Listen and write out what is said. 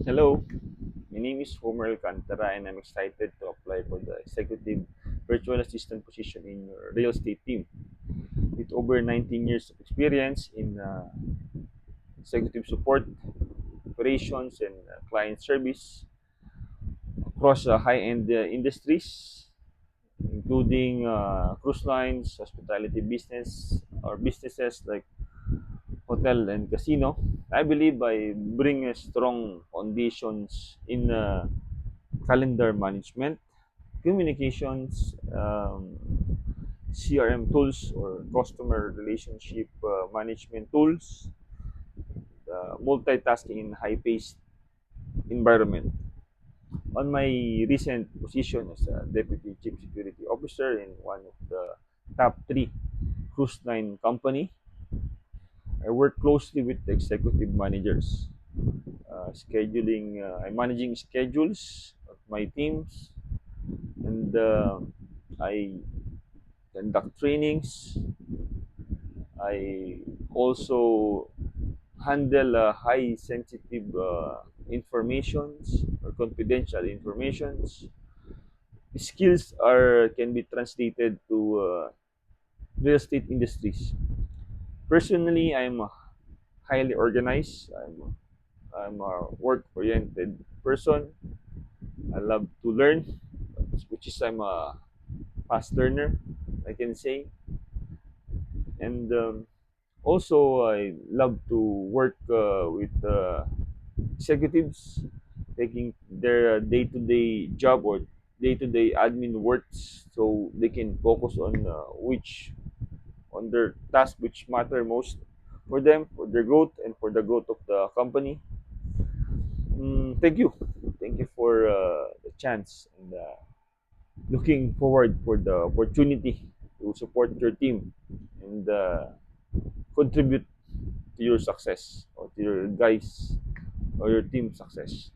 Hello, my name is Homer Alcantara and I'm excited to apply for the executive virtual assistant position in your real estate team. With over 19 years of experience in executive support, operations, and client service across high-end industries, including cruise lines, hospitality business, or businesses like hotel and casino. I believe I bring strong foundations in calendar management, communications, CRM tools or customer relationship management tools, multitasking in high-paced environment. On my recent position as a Deputy Chief Security Officer in one of the top three cruise line company, I work closely with the executive managers, I'm managing schedules of my teams, and I conduct trainings. I also handle high sensitive informations or confidential informations. Skills are can be translated to real estate industries. Personally, I'm highly organized. I'm a work-oriented person. I love to learn, which is I'm a fast learner, I can say. And also, I love to work with executives, taking their day-to-day job or day-to-day admin works, so they can focus on their tasks which matter most for them, for their growth, and for the growth of the company. Thank you for the chance, and looking forward for the opportunity to support your team and contribute to your success or to your guys or your team success.